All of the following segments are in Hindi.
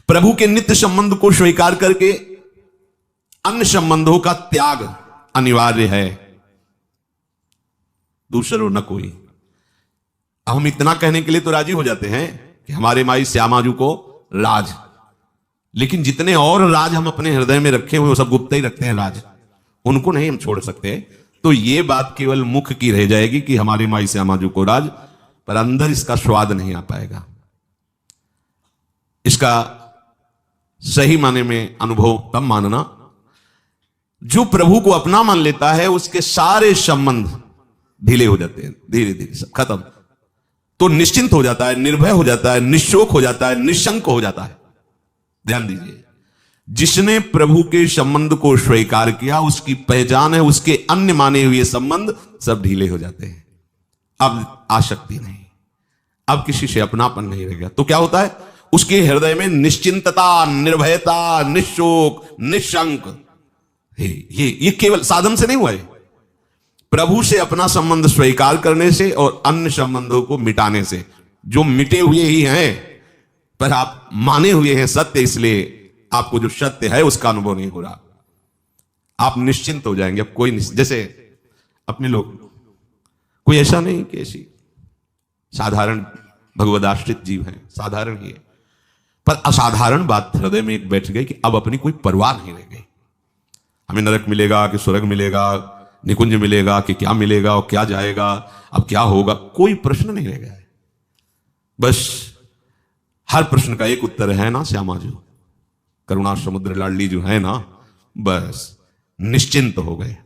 प्रभु के नित्य संबंध को स्वीकार करके अन्य संबंधों का त्याग अनिवार्य है, दूसरों न कोई। अब हम इतना कहने के लिए तो राजी हो जाते हैं कि हमारे माई श्यामाजू को राज, लेकिन जितने और राज हम अपने हृदय में रखे हुए वो सब गुप्त ही रखते हैं राज, उनको नहीं हम छोड़ सकते। तो ये बात केवल मुख की रह जाएगी कि हमारे माई श्यामाजू को राज, पर अंदर इसका स्वाद नहीं आ पाएगा। इसका सही माने में अनुभव तब मानना, जो प्रभु को अपना मान लेता है उसके सारे संबंध ढीले हो जाते हैं, धीरे धीरे सब खत्म। तो निश्चिंत हो जाता है, निर्भय हो जाता है, निशोक हो जाता है, निशंक हो जाता है। ध्यान दीजिए, जिसने प्रभु के संबंध को स्वीकार किया उसकी पहचान है उसके अन्य माने हुए संबंध सब ढीले हो जाते हैं। अब आसक्ति नहीं, अब किसी से अपनापन नहीं रह गया। तो क्या होता है, उसके हृदय में निश्चिंतता, निर्भयता, निशोक, निशंक। ये केवल साधन से नहीं हुआ है, प्रभु से अपना संबंध स्वीकार करने से और अन्य संबंधों को मिटाने से। जो मिटे हुए ही हैं पर आप माने हुए हैं सत्य, इसलिए आपको जो सत्य है उसका अनुभव नहीं हो रहा। आप निश्चिंत हो जाएंगे। अब कोई जैसे अपने लोग, कोई ऐसा नहीं कि ऐसी साधारण भगवदाश्रित जीव हैं, साधारण ही है, पर असाधारण बात हृदय में एक बैठ गई कि अब अपनी कोई परवाह नहीं रह गई। हमें नरक मिलेगा कि स्वर्ग मिलेगा, निकुंज मिलेगा कि क्या मिलेगा और क्या जाएगा, अब क्या होगा, कोई प्रश्न नहीं रह गया है। बस हर प्रश्न का एक उत्तर है ना, श्यामाजू करुणा समुद्र लाडली जो है ना, बस निश्चिंत हो गए।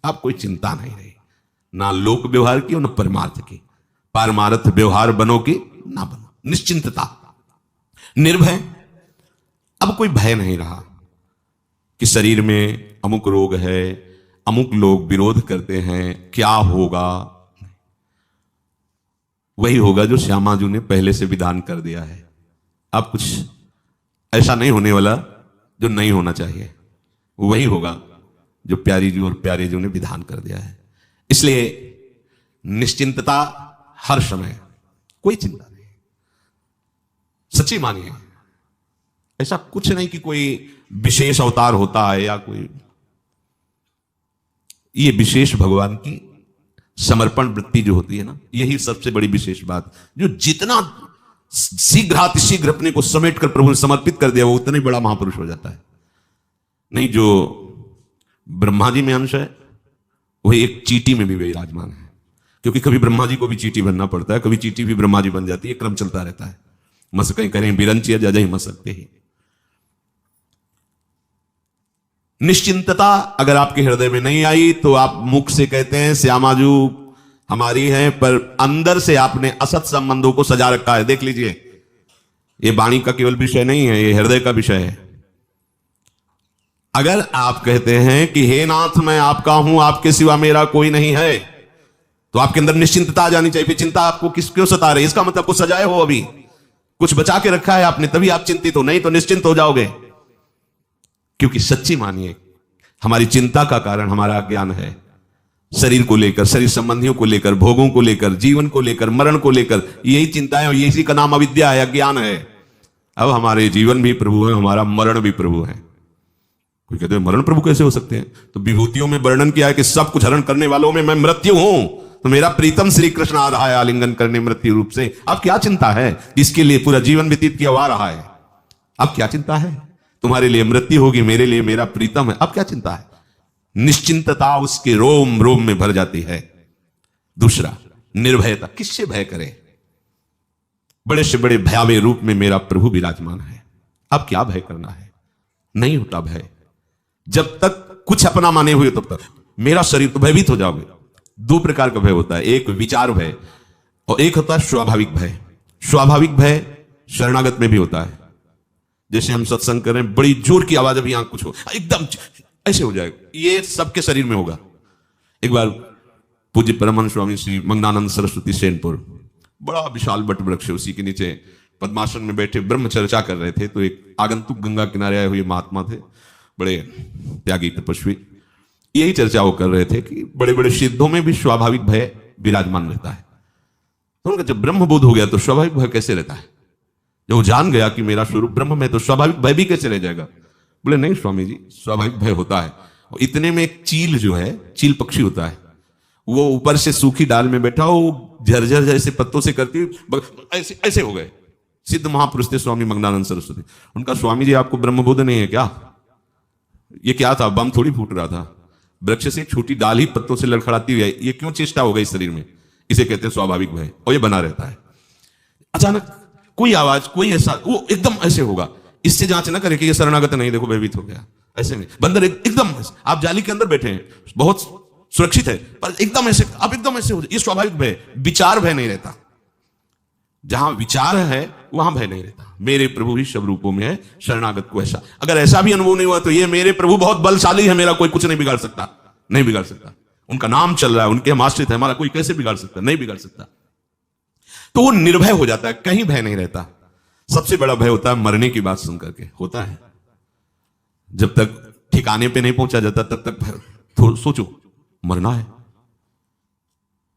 अब कोई चिंता नहीं रही, ना लोक व्यवहार की और ना परमार्थ की। पारमार्थ व्यवहार बनो कि ना बनो, निश्चिंतता, निर्भय। अब कोई भय नहीं रहा कि शरीर में अमुक रोग है, अमुक लोग विरोध करते हैं, क्या होगा। वही होगा जो श्यामाजू ने पहले से विधान कर दिया है। अब कुछ ऐसा नहीं होने वाला जो नहीं होना चाहिए, वही होगा जो प्यारी जी और प्यारे जी ने विधान कर दिया है। इसलिए निश्चिंतता हर समय, कोई चिंता नहीं। सच्ची मानिए, ऐसा कुछ नहीं कि कोई विशेष अवतार होता है या कोई, ये विशेष भगवान की समर्पण वृत्ति जो होती है ना, यही सबसे बड़ी विशेष बात। जो जितना शीघ्र अपने को समेट कर प्रभु ने समर्पित कर दिया वो उतना ही बड़ा महापुरुष हो जाता है। नहीं, जो ब्रह्मा जी में अंश है वही एक चींटी में भी विराजमान है, क्योंकि कभी ब्रह्मा जी को भी चींटी बनना पड़ता है, कभी चींटी भी ब्रह्मा जी बन जाती है, क्रम चलता रहता है। मसकें करें बिरंचिया जा ही मसकते ही। निश्चिंतता अगर आपके हृदय में नहीं आई तो आप मुख से कहते हैं श्यामाजू हमारी है, पर अंदर से आपने असत संबंधों को सजा रखा है। देख लीजिए, ये वाणी का केवल विषय नहीं है, ये हृदय का विषय है। अगर आप कहते हैं कि हे नाथ मैं आपका हूं, आपके सिवा मेरा कोई नहीं है, तो आपके अंदर निश्चिंतता आ जानी चाहिए। फिर चिंता आपको क्यों सता रही है? इसका मतलब कुछ सजाए हो, अभी कुछ बचा के रखा है आपने, तभी आप चिंतित हो, नहीं तो निश्चिंत हो जाओगे। क्योंकि सच्ची मानिए, हमारी चिंता का कारण हमारा अज्ञान है। शरीर को लेकर, शरीर संबंधियों को लेकर, भोगों को लेकर, जीवन को लेकर, मरण को लेकर, यही चिंता है और यही का नाम अविद्या है, अज्ञान है। अब हमारे जीवन भी प्रभु है, हमारा मरण भी प्रभु है। कोई कहते हैं मरण प्रभु कैसे हो सकते हैं? तो विभूतियों में वर्णन किया है कि सब कुछ हरण करने वालों में मैं मृत्यु हूं, तो मेरा प्रीतम श्री कृष्ण आ रहा है आलिंगन करने मृत्यु रूप से। अब क्या चिंता है? जिसके लिए पूरा जीवन व्यतीत किया हुआ रहा है, अब क्या चिंता है? तुम्हारे लिए मृत्यु होगी, मेरे लिए मेरा प्रीतम है, अब क्या चिंता है? निश्चिंतता उसके रोम रोम में भर जाती है। दूसरा, निर्भयता। किससे भय करे? बड़े से बड़े भयावह रूप में मेरा प्रभु विराजमान है, अब क्या भय करना है? नहीं होता भय। जब तक कुछ अपना माने हुए तब तक मेरा शरीर, तो भयभीत हो जाओगे। दो प्रकार का भय होता है, एक विचार भय और एक होता है स्वाभाविक भय। स्वाभाविक भय शरणागत में भी होता है। जैसे हम सत्संग करें, बड़ी जोर की आवाज, अभी यहां कुछ हो, एकदम ऐसे हो जाएगा, ये सबके शरीर में होगा। एक बार पूज्य परमहंस स्वामी श्री मंगनानंद सरस्वती सेनपुर, बड़ा विशाल वट वृक्ष है, उसी के नीचे पद्मासन में बैठे ब्रह्म चर्चा कर रहे थे। तो एक आगंतुक गंगा किनारे आए हुए महात्मा थे, बड़े त्यागी तपस्वी, यही चर्चा वो कर रहे थे कि बड़े बड़े सिद्धों में भी स्वाभाविक भय विराजमान रहता है। तो उनका जब ब्रह्म बोध हो गया तो स्वाभाविक भय कैसे रहता है? जब वो जान गया कि मेरा स्वरूप ब्रह्म में, तो स्वाभाविक भय भी कैसे रह जाएगा? बोले नहीं स्वामी जी, स्वाभाविक भय होता है। और इतने में एक चील जो है, चील पक्षी होता है, वो ऊपर से सूखी डाल में बैठा, वो झरझर जैसे पत्तों से करती ऐसे ऐसे हो गए। सिद्ध महापुरुष थे स्वामी मग्नानंद सरस्वती। उनका स्वामी जी आपको ब्रह्मबोध नहीं है क्या? ये क्या था? बम थोड़ी फूट रहा था, वृक्ष से एक छोटी डाल ही पत्तों से लड़खड़ाती हुई, ये क्यों चेष्टा हो गई शरीर में? इसे कहते हैं स्वाभाविक भय, और ये बना रहता है। अचानक कोई आवाज, कोई ऐसा, वो एकदम ऐसे होगा। इससे जांच ना करें कि ये शरणागत नहीं, देखो भयभीत हो गया, ऐसे नहीं। बंदर एकदम, आप जाली के अंदर बैठे हैं, बहुत सुरक्षित है, पर एकदम ऐसे, आप एकदम ऐसे हो जाए, ये स्वाभाविक भय, विचार भय नहीं रहता। जहां विचार है वहां भय नहीं रहता। मेरे प्रभु ही सब रूपों में है, शरणागत को ऐसा, अगर ऐसा भी अनुभव नहीं हुआ तो ये मेरे प्रभु बहुत बलशाली है, मेरा कोई कुछ नहीं बिगाड़ सकता, नहीं बिगाड़ सकता। उनका नाम चल रहा है, उनके हम आश्रित है, हमारा कोई कैसे बिगाड़ सकता? नहीं बिगाड़ सकता। तो वो निर्भय हो जाता है, कहीं भय नहीं रहता। सबसे बड़ा भय होता है मरने की बात सुन करके, होता है। जब तक ठिकाने पे नहीं पहुंचा जाता तब तक भय। तो सोचो, मरना है,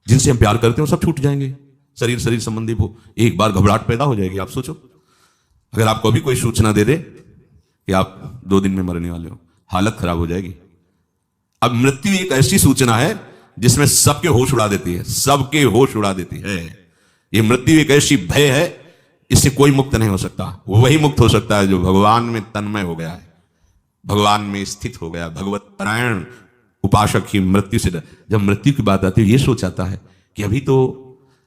जिनसे हम प्यार करते हैं सब छूट जाएंगे, शरीर संबंधी वो, एक बार घबराहट पैदा हो जाएगी। आप सोचो, अगर आपको अभी कोई सूचना दे दे कि आप 2 दिन में मरने वाले हो, हालत खराब हो जाएगी। अब मृत्यु एक ऐसी सूचना है जिसमें सबके होश उड़ा देती है, सबके होश उड़ा देती है। ये मृत्यु एक ऐसी भय है, इससे कोई मुक्त नहीं हो सकता। वही मुक्त हो सकता है जो भगवान में तन्मय हो गया है, भगवान में स्थित हो गया, भगवत परायण उपासक ही मृत्यु से डर। जब मृत्यु की बात आती है, ये सोच आता है कि अभी तो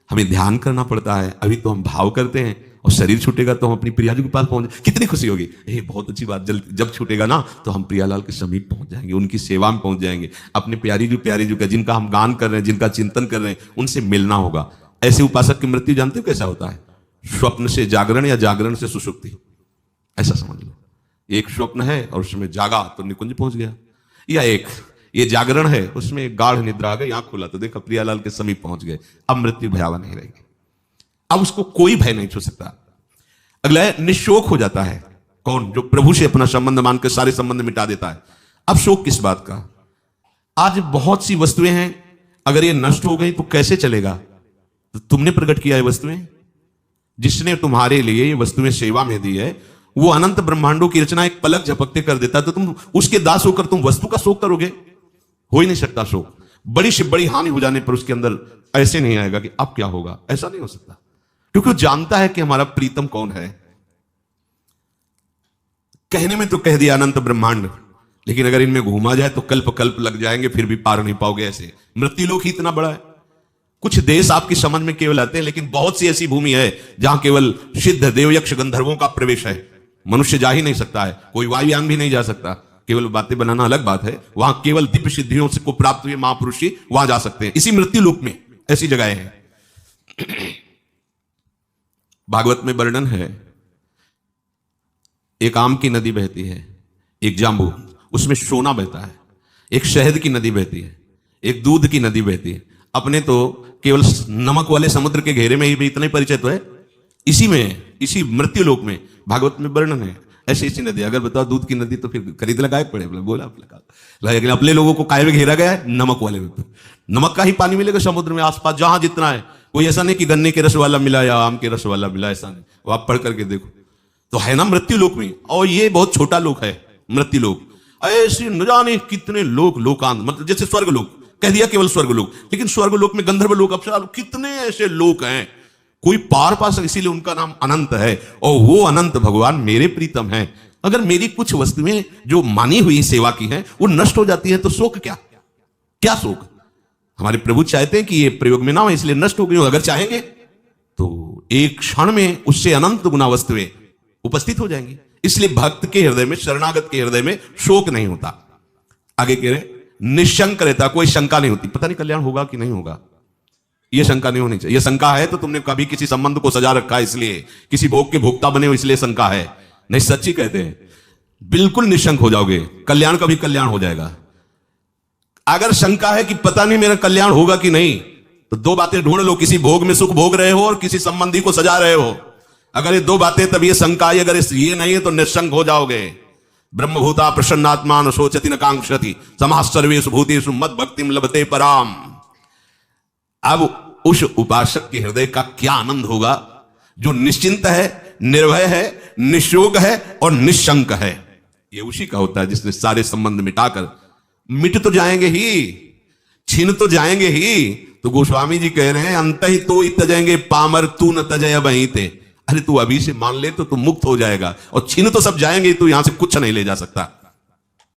हमें ध्यान करना पड़ता है, अभी तो हम भाव करते हैं, और शरीर छूटेगा तो हम अपनी प्रियाजू के पास पहुंच, कितनी खुशी होगी। ये बहुत अच्छी बात, जब छूटेगा ना तो हम प्रियालाल के समीप पहुंच जाएंगे, उनकी सेवा में पहुंच जाएंगे, अपने प्यारी जो का जिनका हम गान कर रहे हैं, जिनका चिंतन कर रहे हैं, उनसे मिलना होगा। ऐसे उपासक की मृत्यु जानते हो कैसा होता है? स्वप्न से जागरण या जागरण से सुषुप्ति, ऐसा समझ लो। एक स्वप्न है और उसमें जागा तो निकुंज पहुंच गया, या एक ये जागरण है, उसमें एक गाढ़ निद्रा आ गई, आंख खुला तो देखा प्रियालाल के समीप पहुंच गए। अब मृत्यु भयावह नहीं रहेगी, अब उसको कोई भय नहीं छू सकता। अगला है निशोक हो जाता है। कौन? जो प्रभु से अपना संबंध मान के सारे संबंध मिटा देता है। अब शोक किस बात का? आज बहुत सी वस्तुएं हैं, अगर ये नष्ट हो गई तो कैसे चलेगा? तो तुमने प्रकट किया है वस्तुएं, जिसने तुम्हारे लिए ये वस्तुएं सेवा में दी है, वो अनंत ब्रह्मांडों की रचना एक पलक झपकते कर देता है, तो तुम उसके दास होकर तुम वस्तु का शोक करोगे? हो ही नहीं सकता शोक। बड़ी से बड़ी हानि हो जाने पर उसके अंदर ऐसे नहीं आएगा कि अब क्या होगा, ऐसा नहीं हो सकता, क्योंकि वो जानता है कि हमारा प्रीतम कौन है। कहने में तो कह दिया अनंत ब्रह्मांड, लेकिन अगर इनमें घूमा जाए तो कल्प कल्प लग जाएंगे, फिर भी पार नहीं पाओगे। ऐसे मृत्युलोक ही इतना बड़ा है। कुछ देश आपकी समझ में केवल आते हैं, लेकिन बहुत सी ऐसी भूमि है जहां केवल सिद्ध देवयक्ष गंधर्वों का प्रवेश है, मनुष्य जा ही नहीं सकता है, कोई वायुयान भी नहीं जा सकता। केवल बातें बनाना अलग बात है, वहां केवल दिव्य सिद्धियों से को प्राप्त हुए महापुरुष ही वहां जा सकते हैं। इसी मृत्यु लोक में ऐसी जगह है। भागवत में वर्णन है, एक आम की नदी बहती है, एक जांबू, उसमें सोना बहता है, एक शहद की नदी बहती है, एक दूध की नदी बहती है। अपने तो केवल नमक वाले समुद्र के घेरे में ही भी इतने परिचय तो है, इसी में, इसी मृत्यु लोक में भागवत में वर्णन है। ऐसी ऐसी नदी, अगर बताओ दूध की नदी तो फिर खरीद लगाए पड़े, बोला लेकिन अपने लोगों को काय में घेरा गया है नमक वाले में। नमक का ही पानी मिलेगा समुद्र में आसपास जहां जितना है। कोई ऐसा नहीं कि गन्ने के रस वाला मिला या आम के रस वाला मिला, ऐसा नहीं। वो आप पढ़ करके देखो तो है ना मृत्यु लोक में। और ये बहुत छोटा लोक है मृत्यु लोक। ऐसे न जाने कितने लोक, लोकांत, मतलब जैसे स्वर्ग लोक कह दिया केवल स्वर्ग लोक, लेकिन स्वर्ग लोक में गंधर्व लोक, अप्सरा लोक, कितने ऐसे लोक हैं, कोई पार पा सके, इसीलिए उनका नाम अनंत है। और वो अनंत भगवान मेरे प्रीतम है। अगर मेरी कुछ वस्तुएं जो मानी हुई सेवा की हैं वो नष्ट हो जाती है तो शोक क्या? क्या शोक? हमारे प्रभु चाहते हैं कि ये प्रयोग में ना हो, इसलिए नष्ट हो गई। अगर चाहेंगे तो एक क्षण में उससे अनंत गुना वस्तुएं उपस्थित हो जाएंगी। इसलिए भक्त के हृदय में, शरणागत के हृदय में शोक नहीं होता। आगे कह रहे निशंक रहता, कोई शंका नहीं होती, पता नहीं कल्याण होगा कि नहीं होगा, यह शंका नहीं होनी चाहिए। यह शंका है तो तुमने कभी किसी संबंध को सजा रखा है, इसलिए किसी भोग के भोक्ता बने हो, इसलिए शंका है। नहीं, सच्ची कहते हैं, बिल्कुल निशंक हो जाओगे, कल्याण का भी कल्याण हो जाएगा। अगर शंका है कि पता नहीं मेरा कल्याण होगा कि नहीं, तो दो बातें ढूंढ लो, किसी भोग में सुख भोग रहे हो और किसी संबंधी को सजा रहे हो। अगर ये दो बातें, तब ये शंका आई, अगर ये नहीं है तो निशंक हो जाओगे। ब्रह्मभूता प्रसन्नात्मा न शोचति न कांक्षति समाः सर्वेषु भूतेषु मद भक्तिम लभते पराम। अब उस उपासक के हृदय का क्या आनंद होगा जो निश्चिंत है, निर्भय है, निशोक है और निशंक है। ये उसी का होता है जिसने सारे संबंध मिटाकर, मिट तो जाएंगे ही, छिन तो जाएंगे ही। तो गोस्वामी जी कह रहे हैं अंत ही तो तजेंगे पामर तू न तजय वहीं थे। अरे तू अभी से मान ले तो तू मुक्त हो जाएगा, और छिन तो सब जाएंगे, तू यहां से कुछ नहीं ले जा सकता।